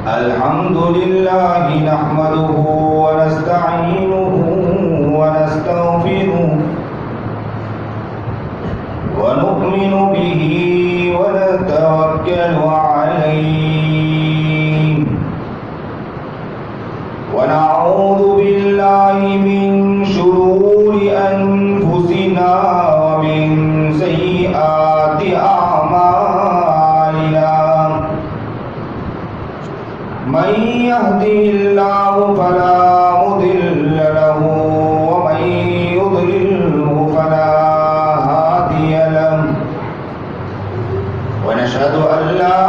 الحمد لله نحمده ونستعينه ونستغفره ونؤمن به ونتوكل عليه ونعوذ بالله من شرور أنفسنا ومن سيئات أعمالنا من يهده الله فلا مضل له ومن يضلله فلا هادي له ونشهد أن لا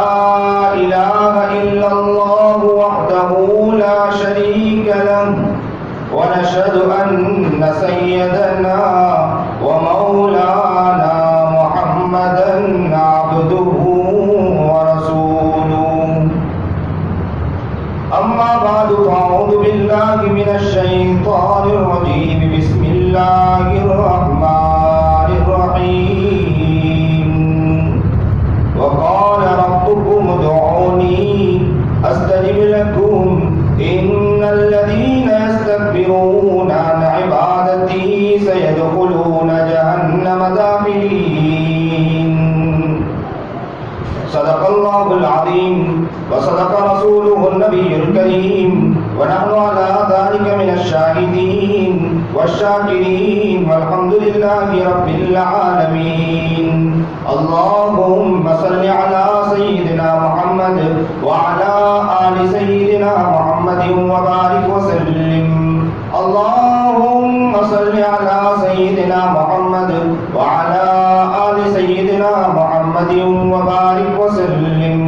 إله إلا الله وحده لا شريك له ونشهد أن سيدنا ومولانا محمدا عبده ورسوله أما بعد فأعوذ بالله من الشيطان الرجيم بسم الله الرحمن الرحيم وقال ربكم ادعوني أستجب لكم إن الذين يستكبرون عن عبادتي سيدخلون جهنم داخلين صدق الله العظيم وصدق رسوله النبي الكريم ونحن على ذلك من الشاهدين والشاكرين والحمد لله رب العالمين اللهم صل على سيدنا محمد وعلى آل سيدنا محمد وبارك وسلم اللهم صل على سيدنا محمد وعلى آل سيدنا محمد وبارك وسلم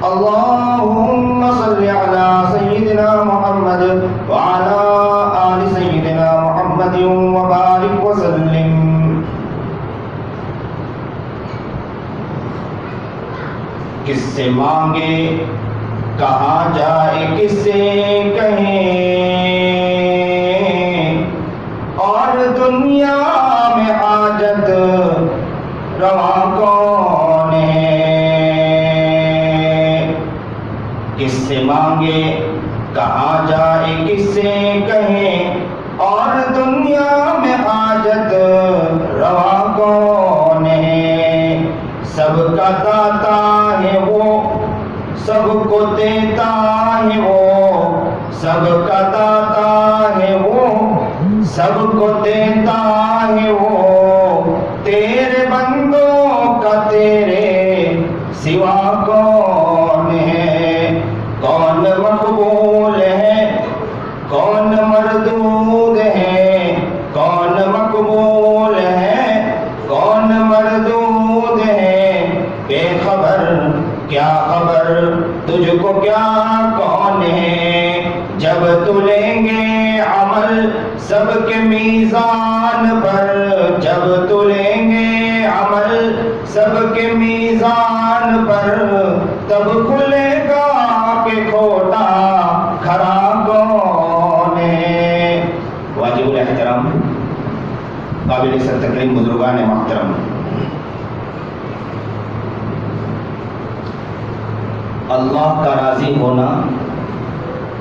اللهم صل على سيدنا محمد وعلى آل سيدنا محمد وبارك وسلم کس سے مانگے کہاں جائے کس سے کہیں اور دنیا میں حاجت رواں کون ہے کس سے مانگے کہاں جائے کس سے کہیں اور دنیا میں حاجت رواں کون ہے سب کا داتا ہے وہ سب کو دیتا ہے وہ سب کا داتا ہے وہ سب کو دیتا ہے وہ تیرے بندوں کا تیرے سوا کون ہے کون مقبول ہے کون مردود ہے کون مقبول ہے کون مردود ہے بے خبر کیا خبر تجھ کو کیا کون ہے جب تلیں گے عمل سب کے میزان پر جب تلیں گے عمل سب کے میزان پر تب کھلے گا کہ کھوٹا کھرا کون ہے واجب الاحترام قابل سر تکریم بزرگان محترم اللہ کا راضی ہونا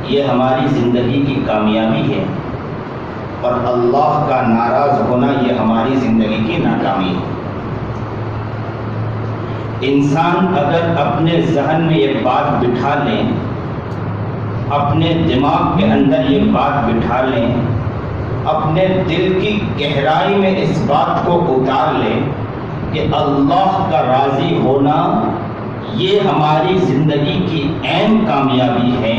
یہ ہماری زندگی کی کامیابی ہے اور اللہ کا ناراض ہونا یہ ہماری زندگی کی ناکامی ہے انسان اگر اپنے ذہن میں یہ بات بٹھا لیں اپنے دماغ کے اندر یہ بات بٹھا لیں اپنے دل کی گہرائی میں اس بات کو اتار لیں کہ اللہ کا راضی ہونا یہ ہماری زندگی کی عین کامیابی ہے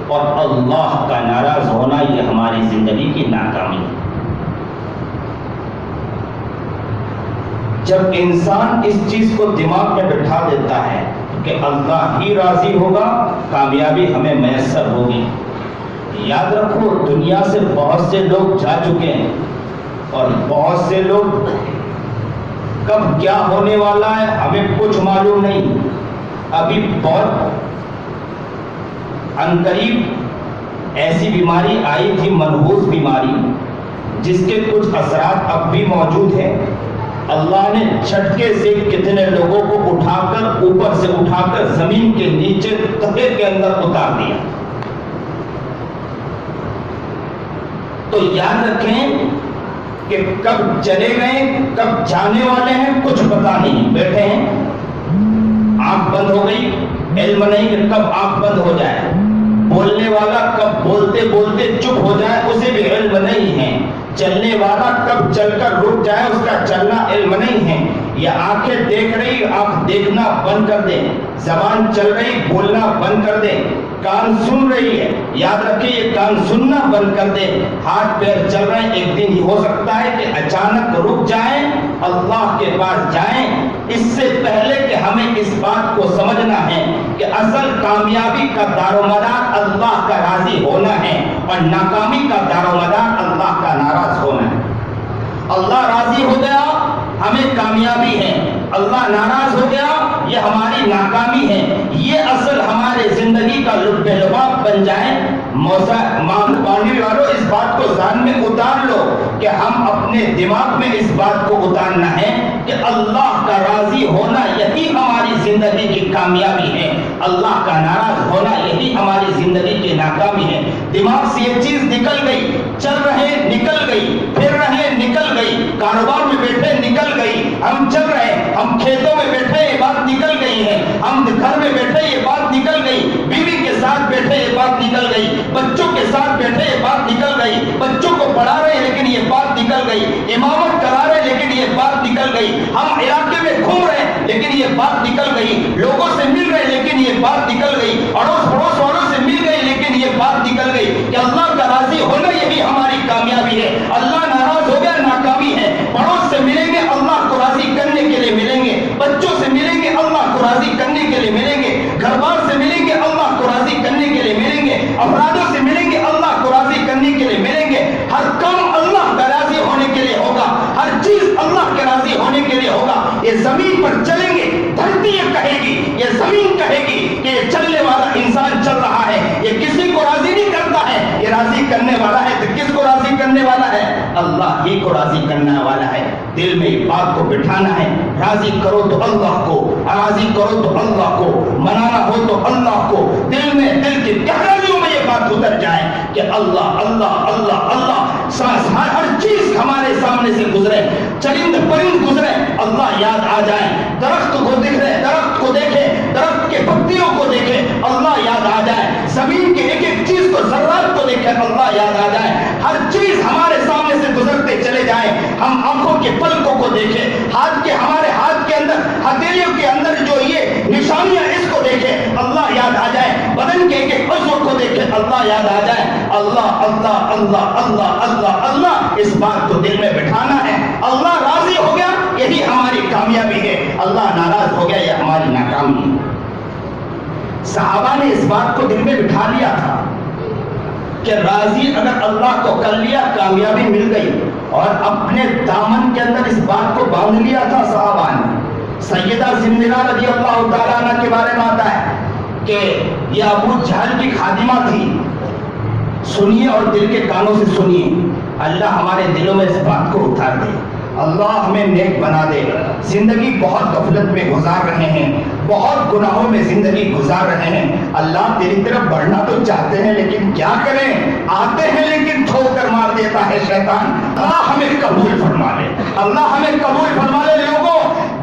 اور اللہ کا ناراض ہونا یہ ہماری زندگی کی ناکامی ہے جب انسان اس چیز کو دماغ میں بٹھا دیتا ہے کہ اللہ ہی راضی ہوگا کامیابی ہمیں میسر ہوگی یاد رکھو دنیا سے بہت سے لوگ جا چکے ہیں اور بہت سے لوگ کب کیا ہونے والا ہے ہمیں کچھ معلوم نہیں ابھی بہت عنقریب ایسی بیماری آئی تھی منحوس بیماری جس کے کچھ اثرات اب بھی موجود ہیں اللہ نے جھٹکے سے کتنے لوگوں کو اٹھا کر اوپر سے اٹھا کر زمین کے نیچے تہے کے اندر اتار دیا. تو یاد رکھیں کہ کب چلے گئے کب جانے والے ہیں کچھ پتا نہیں. بیٹھے ہیں آنکھ بند ہو گئی، علم نہیں کہ کب آنکھ بند ہو جائے. بولنے والا کب بولتے بولتے چپ ہو جائے اسے بھی علم نہیں ہے. چلنے والا کب چل کر رک جائے اس کا چلنا علم نہیں ہے. یہ آنکھیں دیکھ رہی، آنکھ دیکھنا بند کر دے. زبان چل رہی، بولنا بند کر دے. کان سن رہی ہے، یاد رکھیں یہ کان سننا بند کر دے. ہاتھ پیر چل رہے ہیں، ایک دن ہی ہو سکتا ہے کہ اچانک رک جائیں، اللہ کے پاس جائیں. اس سے پہلے کہ ہمیں اس بات کو سمجھنا ہے کہ اصل کامیابی کا دار و مدار اللہ کا راضی ہونا ہے اور ناکامی کا دار و مدار اللہ کا ناراض ہونا ہے. اللہ راضی ہو گیا ہمیں کامیابی ہے، اللہ ناراض ہو گیا یہ ہماری ناکامی ہے. یہ اصل ہمارے زندگی کا لب لباب بن جائے. مانوی والوں اس بات کو ذہن میں اتار لو کہ ہم اپنے دماغ میں اس بات کو اتارنا ہے کہ اللہ کا راضی ہونا یہی ہماری زندگی کی کامیابی ہے، اللہ کا ناراض ہونا یہی ہماری زندگی کی ناکامی ہے. دماغ سے یہ چیز نکل گئی، چل رہے نکل گئی، پھر رہے نکل گئی، کاروبار میں بیٹھے نکل گئی، ہم چل رہے ہیں، ہم کھیتوں میں بیٹھے یہ بات نکل گئی ہے، ہم گھر میں بیٹھے یہ بات نکل گئی، بیوی کے ساتھ بیٹھے یہ بات نکل گئی، بچوں کے ساتھ بیٹھے یہ بات نکل گئی، بچوں کو پڑھا رہے ہیں لیکن یہ بات نکل گئی، امامت کرا رہے ہیں لیکن یہ بات نکل گئی، ہم علاقے میں گھوم رہے ہیں لیکن یہ بات نکل گئی، لوگوں سے مل رہے ہیں لیکن یہ بات نکل گئی، اڑوس پڑوس والوں سے مل گئے لیکن یہ بات نکل گئی کہ اللہ کا راضی ہونا یہی ہماری کامیابی ہے. اللہ ناراض ہو گیا ناکامی ہے. پڑوس سے ملیں گے اللہ کو راضی کرنے کے لیے ملیں گے، بچوں سے ملیں گے اللہ کو راضی کرنے کے لیے ملیں گے، گھر بار سے ملیں گے اللہ کو راضی کرنے کے لیے ملیں گے، افرادوں سے ملیں گے اللہ کو راضی کرنے کے لیے ملیں گے. ہر کام اللہ کا راضی ہونے کے لیے ہوگا، ہر چیز اللہ کے راضی ہونے کے لیے ہوگا. یہ زمین پر چلیں گے، دھرتی یہ کہے گی، یہ زمین کہے گی کہ یہ چلنے والا انسان چل رہا ہے، یہ کسی کو راضی نہیں کرتا ہے، یہ راضی کرنے والا ہے. تو کس کو راضی کرنے والا ہے؟ اللہ ہی کو راضی کرنے والا ہے. دل میں اس بات کو بٹھانا ہے، راضی کرو تو اللہ کو، راضی کرو تو اللہ کو، منانا ہو تو اللہ کو. دل میں دل کی گہرائیوں میں یہ بات اتر جائے کہ اللہ اللہ اللہ اللہ. ہر چیز ہمارے سامنے سے گزرے، چرند پرند گزرے، اللہ یاد آ جائے. درخت کو دیکھ رہے، درخت کو دیکھے، درخت کے پتیوں کو دیکھے، اللہ یاد آ جائے. زمین کے ایک ایک چیز کو، ذرات کو دیکھے، اللہ یاد آ جائے. ہر چیز ہمارے سامنے سے گزرتے چلے جائیں، ہم آنکھوں کے پلکوں کو دیکھیں، ہمارے ہاتھ کے اندر، ہتھیلیوں کے اندر جو یہ نشانیاں اس کو دیکھیں، اللہ یاد آ جائے. بدن کے ایک ایک عضو کو دیکھیں، اللہ یاد آ جائے. اللہ اللہ اللہ اللہ اللہ اللہ. اس بات کو دل میں بٹھانا ہے. اللہ راضی ہو گیا یہی ہماری کامیابی ہے، اللہ ناراض ہو گیا یہ ہماری ناکامی ہے. صحابہ نے اس بات کو دل میں بٹھا لیا تھا کہ راضی اگر اللہ کو کر لیا کامیابی مل گئی، اور اپنے دامن کے اندر اس بات کو باندھ لیا تھا صحابہ نے. سیدہ زندہ رضی اللہ تعالیٰ عنہ کے بارے میں آتا ہے کہ یہ ابو جہل کی خادمہ تھی. سنیے اور دل کے کانوں سے سنیے، اللہ ہمارے دلوں میں اس بات کو اتار دے، اللہ ہمیں نیک بنا دے. زندگی بہت غفلت میں گزار رہے ہیں، بہت گناہوں میں زندگی گزار رہے ہیں. اللہ تیری طرف بڑھنا تو چاہتے ہیں لیکن کیا کریں، آتے ہیں لیکن ٹھوک کر مار دیتا ہے شیطان. اللہ ہمیں قبول فرما لے، اللہ ہمیں قبول فرما لے. لوگوں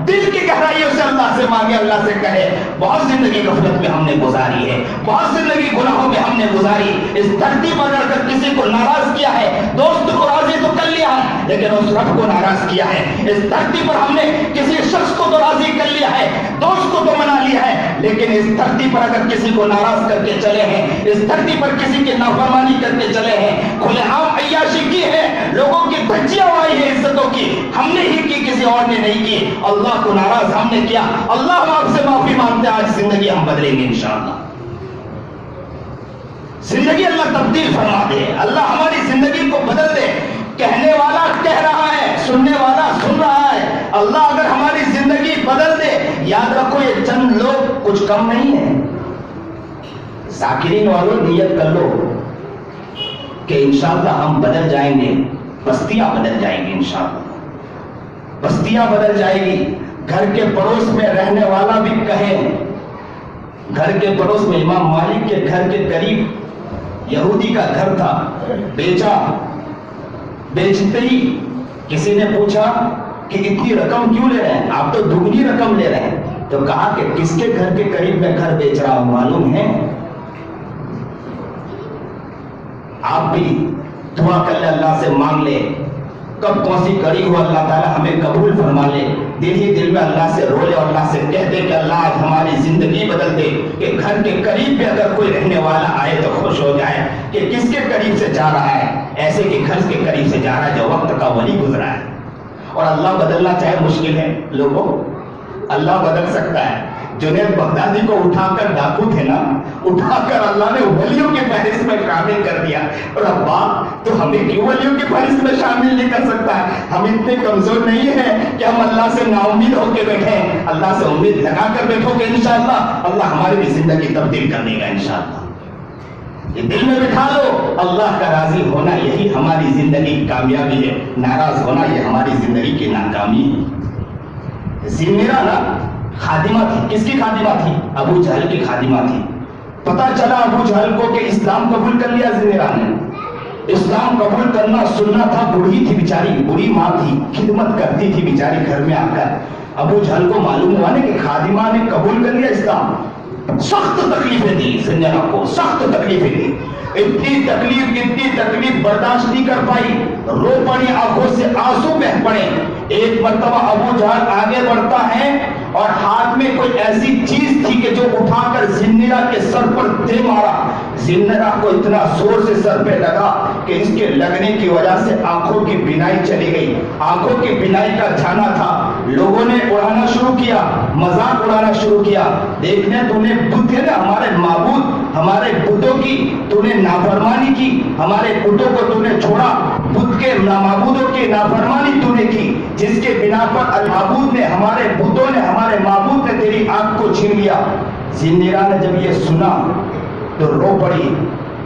دل کی گہرائیوں سے اللہ سے مانگے، اللہ سے کہے بہت زندگی غفلت میں ہم نے گزاری ہے، بہت زندگی گناہوں میں ہم نے گزاری. اس دھرتی پر اگر کسی کو ناراض کیا ہے، دوست کو راضی تو کر لیا ہے لیکن اس رب کو ناراض کیا ہے. اس دھرتی پر ہم نے کسی شخص کو تو راضی کر لیا ہے، دوست کو تو منا لیا ہے، لیکن اس دھرتی پر اگر کسی کو ناراض کر کے چلے ہیں، اس دھرتی پر کسی کی نافرمانی کر کے چلے ہیں، کھلے عام عیاشی کی ہے، لوگوں کی دھجیاں اڑائی ہیں عزتوں کی، ہم نے ہی کی، کسی اور نے نہیں کی. اللہ کو ناراض ہم نے کیا. اللہ ہم آپ سے معافی مانگتے ہیں. آج زندگی ہم بدلیں گے انشاءاللہ. زندگی اللہ تبدیل فرما دے، اللہ ہماری زندگی کو بدل دے. کہنے والا کہہ رہا ہے، سننے والا سن رہا ہے. اللہ اگر ہماری زندگی بدل دے، یاد رکھو یہ چند لوگ کچھ کم نہیں ہیں. ذاکرین والوں نیت کر لو کہ انشاءاللہ ہم بدل جائیں گے، بستیاں بدل جائیں گے انشاءاللہ. بستیاں بدل جائے گی. گھر کے پڑوس میں رہنے والا بھی کہے, گھر کے پڑوس میں امام مالک کے گھر کے قریب یہودی کا گھر تھا, بیچا. بیچتے ہی کسی نے پوچھا کہ اتنی رقم کیوں لے رہے ہیں, آپ تو دگنی رقم لے رہے ہیں. تو کہا کہ کس کے گھر کے قریب میں گھر بیچ رہا ہوں معلوم ہے؟ آپ بھی دعا کر لے, اللہ سے مانگ لے, کب کون سی کڑی ہو اللہ تعالیٰ ہمیں قبول فرما لے. دل ہی دل میں اللہ سے رو لے اور اللہ سے کہہ دے کہ اللہ آج ہماری زندگی بدل دے, کہ گھر کے قریب بھی اگر کوئی رہنے والا آئے تو خوش ہو جائے کہ کس کے قریب سے جا رہا ہے, ایسے کہ گھر کے قریب سے جا رہا ہے جو وقت کا ولی گزرا ہے. اور اللہ بدلنا چاہے مشکل ہے لوگوں, اللہ بدل سکتا ہے. جنید بغدادی کو اٹھا کر, ڈاکو تھے نا, اٹھا کر اللہ نے ولیوں کی فہرست میں شامل کر دیا. اور ابا تو ہمیں کیوں ولیوں کی فہرست میں شامل نہیں کر سکتا ہے؟ ہم اتنے کمزور نہیں ہیں کہ ہم اللہ سے نا امید ہو کے بیٹھے. اللہ سے امید لگا کر بیٹھو کہ انشاءاللہ اللہ ہماری بھی زندگی تبدیل کر دے گا انشاءاللہ. یہ دل میں بٹھا لو, اللہ کا راضی ہونا یہی ہماری زندگی کی کامیابی ہے, ناراض ہونا یہ ہماری زندگی کی ناکامی ہے. زمیرہ نا خادمہ تھی. کس کی خادمہ تھی؟ ابو جہل کی خادمہ تھی. پتا چلا ابو جہل کو کہ اسلام قبول کر لیا زمیرہ نے. اسلام قبول کرنا سننا تھا. بوڑھی تھی بیچاری, بوڑھی ماں تھی, خدمت کرتی تھی بیچاری گھر میں آ کر. ابو جہل کو معلوم ہوا نا کہ خادمہ نے قبول کر لیا اسلام. سخت تکلیفیں دی زمیرہ کو, سخت تکلیفیں دی. اتنی تکلیف برداشت نہیں کر پائی, رو پڑی, آنکھوں سے آنسو بہہ پڑے. ایک مرتبہ ابو جہل آگے بڑھتا ہے اور ہاتھ میں کوئی ایسی چیز تھی کہ جو اٹھا کر زمیرہ کے سر پر دے مارا. زمیرہ کو اتنا زور سے سر پہ لگا کہ اس کے لگنے کی وجہ سے آنکھوں کی بینائی چلی گئی. آنکھوں کی بینائی کا جانا تھا. لوگوں نے اڑانا شروع کیا, مذاق اڑانا شروع کیا. دیکھنے تو نے بت ہے نا ہمارے معبود, ہمارے بتوں کی تو نے نافرمانی کی, ہمارے بتوں کو تو نے چھوڑا, بت کے معبودوں کی نافرمانی تو نے کی, جس کے بنا پر المعبود نے, ہمارے بتوں نے, ہمارے معبود نے تیری آنکھ کو چھین لیا. زمیرہ نے جب یہ سنا تو رو پڑی,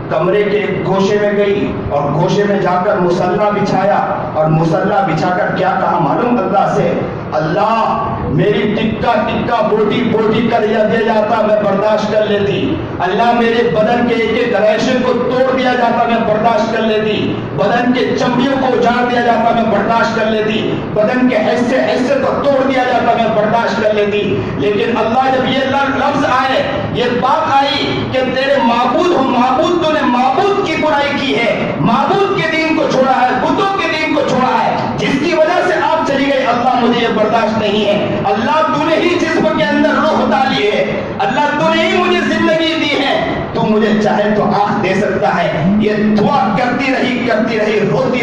کمرے کے ایک گوشے میں گئی اور گوشے میں جا کر مصلا بچھایا. اور مصلا بچھا کر کیا کہا معلوم؟ اللہ سے, اللہ میری ٹکا بوٹی کر دیا جاتا میں برداشت کر لیتی. اللہ میرے بدن کے ایک ایک ریشے کو توڑ دیا جاتا میں برداشت کر لیتی. بدن کے چمڑیوں کو اجاڑ دیا جاتا میں برداشت کر لیتی. بدن کے حصے کو توڑ دیا جاتا میں برداشت کر لیتی. لیکن اللہ جب یہ لفظ آئے, یہ بات آئی کہ تیرے معبود ہوں, معبود تو نے معبود کی برائی کی ہے, معبود کے دین کو چھوڑا ہے, بتوں کے دین کو چھوڑا ہے, جس کی وجہ سے آپ چلی گئی. اللہ مجھے یہ برداشت نہیں ہے. اللہ تو نے ہی جسم کے اندر روح ڈالی ہے, اللہ تو نے ہی مجھے زندگی دی ہے, تو مجھے چاہے تو آنکھ دے سکتا ہے. یہ دعا کرتی رہی, روتی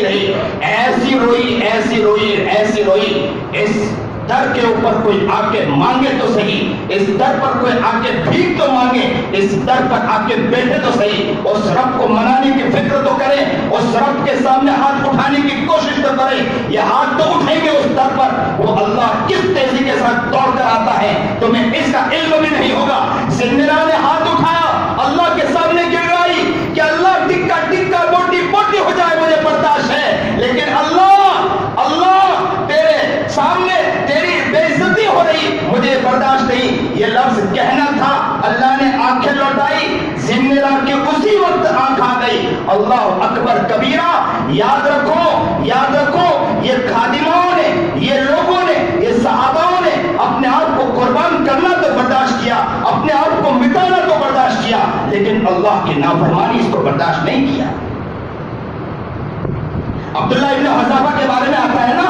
رہی, ایسی روئی. اس در کے اوپر کوئی آ کے مانگے تو صحیح, اس در پر کوئی آ کے بھیک تو مانگے, اس در پر آ کے بیٹھے تو صحیح, اس رب کو منانے کی فکر تو کریں, اس رب کے سامنے ہاتھ اٹھانے کی کوشش تو کریں. یہ ہاتھ تو اٹھیں گے اس در پر, وہ اللہ کس تیزی کے ساتھ دوڑ کر آتا ہے تمہیں اس کا علم بھی نہیں ہوگا. زمیرہ نے ہاتھ اٹھایا, اللہ کے سامنے گڑائی کہ اللہ ٹکا بوٹی ہو جائے مجھے برداشت ہے, لیکن اللہ تیرے سامنے تیری بے عزتی ہو رہی, مجھے برداشت نہیں. یہ لفظ کہنا تھا, اللہ نے آنکھیں لوٹائی, زمیرہ کی اسی وقت آنکھ آ گئی. اللہ اکبر کبیرہ. یاد رکھو یہ خادموں نے, یہ لوگوں نے, یہ صحاباؤں نے اپنے آپ کو قربان کرنا تو برداشت کیا, اپنے آپ کو مٹانا تو برداشت کیا, لیکن اللہ کی نافرمانی اس کو برداشت نہیں کیا. عبداللہ ابن حذافہ کے بارے میں آتا ہے نا,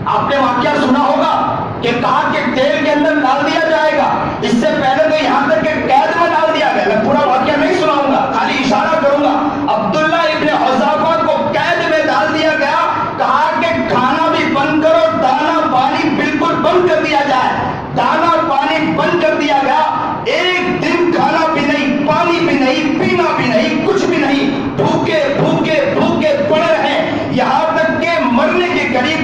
آپ نے واقعہ سنا ہوگا کہ کہا کہ تیل کے اندر ڈال دیا جائے گا. اس سے پہلے تو یہاں تک کہ قید میں ڈال دیا گیا. میں پورا واقعہ نہیں سناؤں گا, خالی اشارہ کروں گا. عبداللہ ابن حذافہ کو قید میں ڈال دیا گیا, کہا کہ کھانا بھی بند کرو, دانا پانی بالکل بند کر دیا جائے. دانا پانی بند کر دیا گیا. ایک دن کھانا بھی نہیں, پانی بھی نہیں, پینا بھی نہیں, کچھ بھی نہیں, بھوکے پڑے رہے, یہاں تک کہ مرنے کے قریب,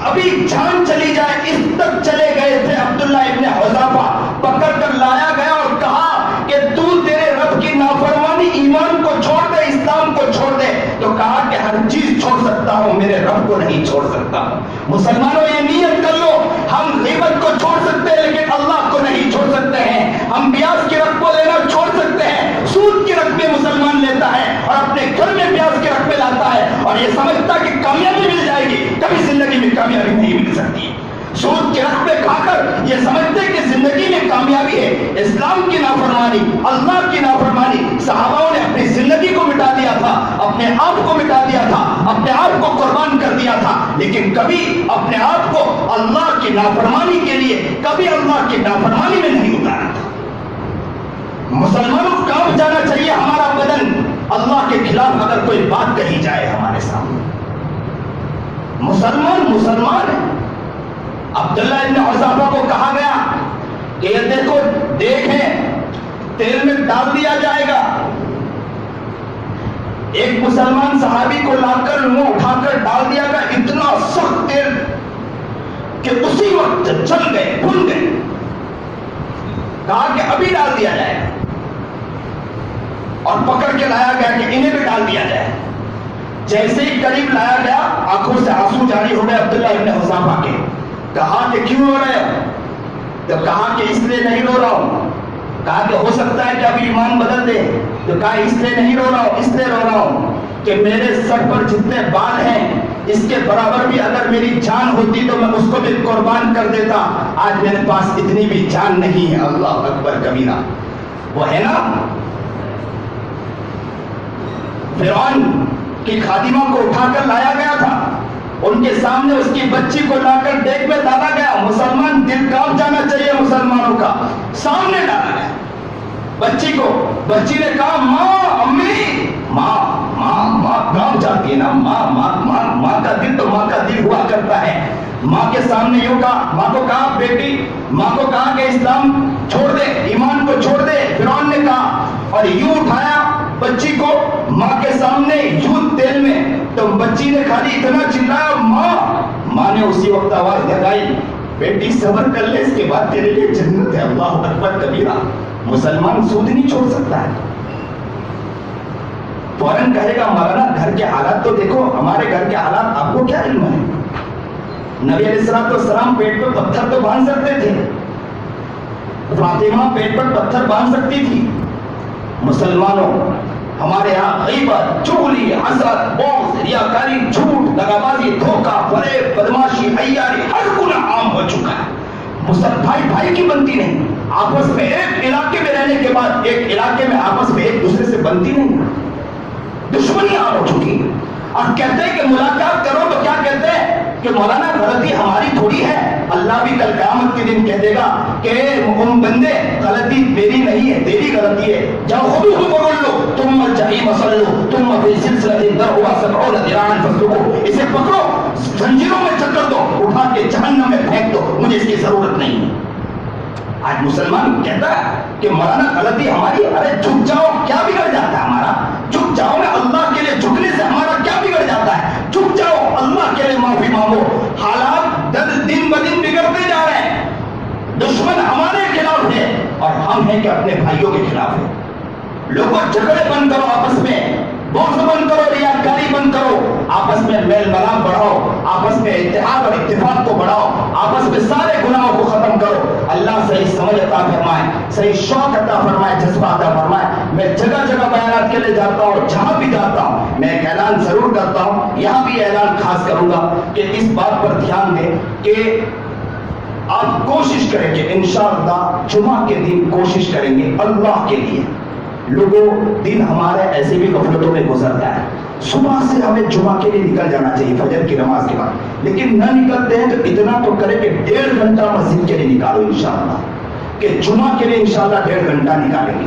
ابھی جان چلی جائے اس تک چلے گئے تھے. عبداللہ ابن حذافہ پکڑ کر لایا گیا اور کہا کہ تو تیرے رب کی نافرمانی, ایمان کو چھوڑ دے, اسلام کو چھوڑ دے. تو کہا کہ ہر چیز چھوڑ سکتا ہوں، میرے رب کو نہیں چھوڑ سکتا ہوں۔ مسلمانوں یہ نیت کر لو، ہم غیبت کو چھوڑ سکتے ہیں لیکن اللہ کو نہیں چھوڑ سکتے ہیں۔ ہم بیاج کے رقم لینا چھوڑ سکتے ہیں، سود کی رقمیں مسلمان لیتا ہے اور اپنے گھر میں بیاج کے رقمیں لاتا ہے اور یہ سمجھتا کہ کامیابی مل جائے گی، کبھی زندگی میں کامیابی نہیں مل سکتی۔ سود کے رقمیں کھا کر یہ سمجھتے کہ زندگی میں کامیابی ہے۔ اسلام کی نافرمانی، اللہ کی نافرمانی، صحاباؤں نے اپنی زندگی کو مٹا دیا تھا، اپنے آپ کو مٹا دیا تھا، اپنے آپ کو قربان کر دیا تھا، لیکن کبھی اپنے آپ کو اللہ کی نافرمانی کے لیے، کبھی اللہ کی نافرمانی میں نہیں اتارا تھا۔ مسلمانوں کو کام جانا چاہیے ہمارا بدن اللہ کے خلاف اگر کوئی بات کہی جائے ہمارے سامنے۔ مسلمان ہے۔ عبداللہ ابن حذافہ کو کہا گیا کہ یہ دیکھو دیکھیں تیل میں ڈال دیا جائے گا۔ ایک مسلمان صحابی کو لا کر منہ اٹھا کر ڈال دیا گیا، اتنا سخت تیل کہ اسی وقت جل گئے، بھن گئے۔ کہا کہ ابھی ڈال دیا جائے گا اور پکڑ کے لایا گیا کہ انہیں بھی ڈال دیا جائے۔ جیسے ہی قریب لایا گیا آنکھوں سے آنسو جاری ہو گئے عبداللہ ابن حذافہ کے۔ کہا کہ کیوں رو رہے ہو؟ تو کہا کہ اس لیے نہیں رو رہا ہوں۔ کہا کہ ہو سکتا ہے کہ ابھی ایمان بدل دے۔ تو کہا اس لیے نہیں رو رہا ہوں، اس لیے رو رہا ہوں کہ میرے سر پر جتنے بال ہیں اس کے برابر بھی اگر میری جان ہوتی تو میں اس کو بھی قربان کر دیتا۔ آج میرے پاس اتنی بھی جان نہیں ہے۔ اللہ اکبر کبیرہ۔ وہ ہے نا فرعون کی خادمہ کو اٹھا کر لایا گیا تھا، ان کے سامنے اس کی بچی کو لا کر دیگ میں ڈالا گیا۔ مسلمان دل کام جانا چاہیے مسلمانوں کا، سامنے ڈالا گیا بچی کو۔ بچی نے کہا ماں، امی، ماں ماں ماں کام جاتی ہے نا، ماں ماں ماں ماں کا دل تو ماں کا دل ہوا کرتا ہے۔ ماں کے سامنے یوں کہا، ماں کو کہا بیٹی، ماں کو کہا کہ اسلام چھوڑ دے، ایمان کو چھوڑ دے۔ فرعون نے کہا اور یوں اٹھایا بچی کو ماں کے سامنے یوں تیل میں، تو بچی نے خالی اتنا چلایا ماں۔ ماں نے اسی وقت آواز لگائی بیٹی صبر کر لے، اس کے بعد تیرے لیے جنت ہے۔ اللہ اکبر کبیرہ۔ مسلمان سود نہیں چھوڑ سکتا ہے۔ فوراً کہے گا مولانا گھر کے حالات تو دیکھو، ہمارے گھر کے حالات آپ کو کیا علم ہے؟ نبی علیہ السلام پیٹ پر پتھر تو باندھ سکتے تھے، فاطمہ پیٹ پر پتھر باندھ سکتی تھی۔ مسلمانوں ہمارے ہاں غیبت، چغلی، حسد، بغض، ریاکاری، جھوٹ، دغابازی، دھوکہ، فریب، بدماشی، عیاری، ہر گناہ عام ہو چکا ہے۔ بھائی بھائی کی بنتی نہیں، آپس میں ایک علاقے میں رہنے کے بعد ایک علاقے میں آپس میں ایک دوسرے سے بنتی نہیں، دشمنی عام ہو چکی۔ اور کہتے ہیں کہ ملاقات کرو تو کیا کہتے ہیں کہ مولانا غلطی ہماری تھوڑی ہے۔ اللہ بھی کل قیامت کے دن کہہ دے گا کہ بندے غلطی میری نہیں ہے، تیری غلطی ہے، جاؤ خود ہی پکڑ لو، تم الجحیم صلو، تم فی سلسلۃ ذرعها 70 ذراعا فاسلکوہ، اسے پکڑو، زنجیروں میں چکر دو، اٹھا کے جہنم میں پھینک دو، مجھے اس کی ضرورت نہیں۔ آج مسلمان کہتا ہے کہ مولانا غلطی ہماری، ارے جھک جاؤ، کیا بگڑ جاتا ہے ہمارا؟ جھک جاؤ میں اللہ کے لیے جھکنے سے ہمارا کیا بگڑ جاتا ہے؟ جھک جاؤ، اللہ کے لیے معافی مانگو۔ حالات دن بدن بگڑتے جا رہے ہیں، دشمن ہمارے خلاف ہے اور ہم ہیں کہ اپنے بھائیوں کے خلاف ہے۔ لوگوں جھگڑے بند کرو، آپس میں بغض بند کرو، ریاکاری بند کرو، آپس میں میل ملاپ بڑھاؤ، آپس میں اتحاد اور اتفاق کو بڑھاؤ، آپس میں سارے گناہوں کو ختم کرو۔ اللہ صحیح سمجھ عطا فرمائے، صحیح شوق عطا فرمائے، جذبہ عطا فرمائے۔ میں جگہ جگہ بیانات کے لیے جاتا ہوں، جہاں بھی جاتا ہوں میں ایک اعلان ضرور کرتا ہوں، یہاں بھی اعلان خاص کروں گا کہ اس بات پر دھیان دیں کہ آپ کوشش کریں کہ انشاءاللہ جمعہ کے دن کوشش کریں گے اللہ کے لیے۔ لوگوں دن ہمارے ایسے بھی غفلتوں میں گزرتا ہے، صبح سے ہمیں جمعہ کے لیے نکل جانا چاہیے فجر کی نماز کے بعد، لیکن نہ نکلتے ہیں تو اتنا تو کریں کہ 1.5 گھنٹہ مسجد کے لیے نکالو انشاءاللہ، کہ جمعہ کے لیے انشاءاللہ 1.5 گھنٹہ نکالیں گے،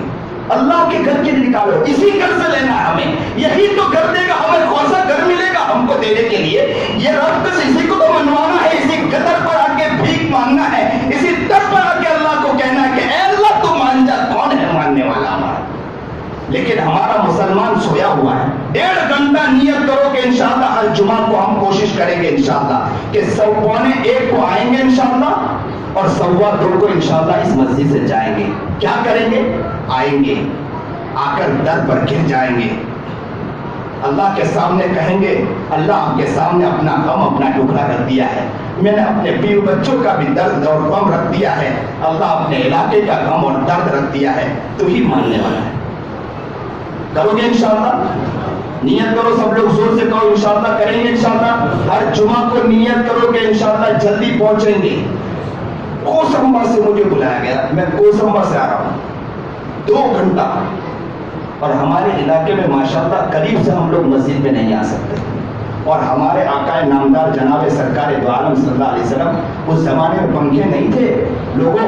اللہ کے گھر کے لیے نکالو۔ اسی گھر سے لینا ہے ہمیں، یہی تو گھر دے گا ہمیں، کون سا گھر ملے گا ہم کو دینے کے لیے؟ یہ رب سے اسی کو تو منوانا ہے، اسی قدر پر آ کے بھیک مانگنا ہے، اسی در پر آ کے اللہ کو کہنا ہے کہ اے اللہ تو مان جا، کون ہے ماننے والا ہمارا؟ لیکن ہمارا مسلمان سویا ہوا ہے۔ 1.5 گھنٹہ نیت کرو کہ انشاءاللہ ہر جمعہ کو ہم کوشش کریں گے انشاءاللہ کہ 1:15 کو آئیں گے انشاءاللہ اور 2:15 کو انشاءاللہ اس مسجد سے جائیں گے۔ کیا کریں گے؟ آئیں گے، آ کر در پر گر جائیں گے، اللہ کے سامنے کہیں گے اللہ آپ کے سامنے اپنا غم اپنا ٹکڑا رکھ دیا ہے، میں نے اپنے بیوی بچوں کا بھی درد اور غم رکھ دیا ہے، اللہ اپنے علاقے کا غم اور درد رکھ دیا ہے، تو ہی ماننے والا ہے۔ کرو گے انشاءاللہ؟ نیت کرو سب لوگ زور سے کہو انشاءاللہ کریں گے انشاءاللہ۔ ہر جمعہ کو نیت کرو کہ انشاءاللہ جلدی پہنچیں گے۔ کوسمبا سے مجھے بلایا گیا، میں کوسمبا سے آ رہا ہوں 2 گھنٹہ، اور ہمارے علاقے میں ماشاءاللہ قریب سے ہم لوگ مسجد میں نہیں آ سکتے، اور ہمارے آقا نامدار جناب سرکار دو عالم صلی اللہ علیہ وسلم، اس زمانے میں پنکھے نہیں تھے لوگوں،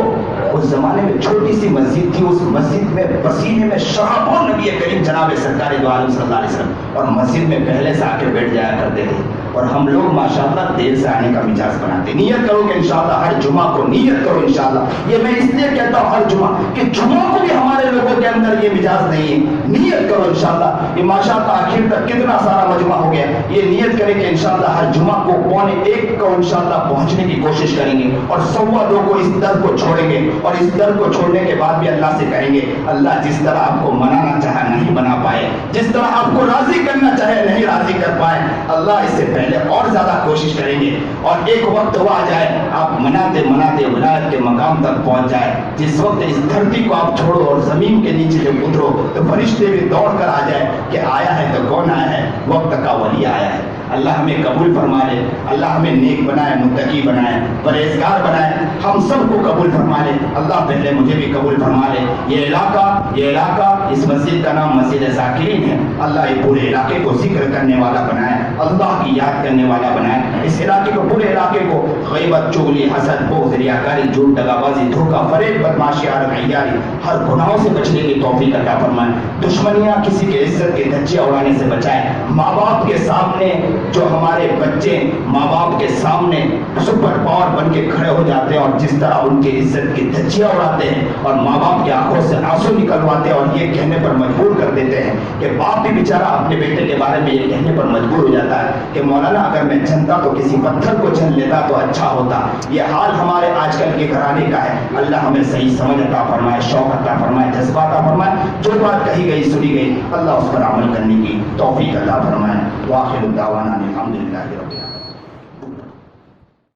اس زمانے میں چھوٹی سی مسجد تھی، اس مسجد میں پسینے میں شرابوں نبی کریم جناب سرکار دو عالم صلی اللہ علیہ وسلم، اور مسجد میں پہلے سے آ کے بیٹھ جایا کرتے تھے، اور ہم لوگ ماشاءاللہ دیر سے آنے کا مزاج بناتے۔ نیت کرو کہ انشاءاللہ ہر جمعہ کو نیت کرو انشاءاللہ۔ یہ میں اس لیے کہتا ہوں ہر جمعہ کہ جمعہ کو بھی ہمارے لوگوں کے اندر یہ مزاج نہیں ہے، نیت کرو انشاءاللہ۔ یہ ماشاءاللہ آخر تک کتنا سارا مجمع ہو گیا، یہ نیت کریں کہ انشاءاللہ ہر جمعہ کو 1:15 کو انشاءاللہ پہنچنے کی کوشش کریں گے، اور 2:15 کو اس در کو چھوڑیں گے، اور اس در کو چھوڑنے کے بعد بھی اللہ سے کہیں گے اللہ جس طرح آپ کو منانا چاہا نہیں بنا پائے، جس طرح آپ کو راضی کرنا چاہے نہیں راضی کر پائے، اللہ اس سے پہلے اور زیادہ کوشش کریں گے، اور ایک وقت وہ آ جائے آپ مناتے مناتے ولایت کے مقام تک پہنچ جائے، جس وقت اس دھرتی کو آپ چھوڑو اور زمین کے نیچے جب اترو تو فرشتے بھی دوڑ کر آ جائے کہ آیا ہے تو کون آیا ہے، وقت کا ولی آیا ہے۔ اللہ ہمیں قبول فرما لے، اللہ ہمیں نیک بنائے، متقی بنائے، پرہیزگار بنائے، ہم سب کو قبول فرما لے، اللہ پہلے مجھے بھی قبول فرما لے۔ یہ علاقہ اس مسجد کا نام مسجد ذاکرین ہے، اللہ یہ پورے علاقے کو ذکر کرنے والا بنائے، اللہ کی یاد کرنے والا بنائے، اس علاقے کو پورے علاقے کو غیبت، چغلی، حسد، بغض، ریاکاری، جھوٹ، دغابازی، دھوکہ، فریب، بدماشی، عارض، عیاری، ہر گناہوں سے بچنے کی توفیق عطا فرمائے، دشمنیاں کسی کے عزت کے دھجیاں اڑانے سے بچائے، ماں باپ کے سامنے جو ہمارے بچے ماں باپ کے سامنے سپر پاور بن کے کھڑے ہو جاتے ہیں اور جس طرح ان کی عزت کی دھجیاں اڑاتے ہیں اور ماں باپ کی آنکھوں سے آنسو نکلواتے ہیں اور یہ کہنے پر مجبور کر دیتے ہیں کہ باپ بھی بیچارہ اپنے بیٹے کے بارے میں یہ کہنے پر مجبور ہو جاتا ہے کہ مولانا اگر میں چنتا تو کسی پتھر کو چن لیتا تو اچھا ہوتا۔ یہ حال ہمارے آج کل کے گھرانے کا ہے۔ اللہ ہمیں صحیح سمجھ عطا فرمائے، شوق عطا فرمائے، جذبہ عطا فرمائے، جو بات کہی گئی سنی گئی اللہ اس پر عمل کرنے کی توفیق عطا فرمائے۔ وآخر دعوانا الحمدللہ رب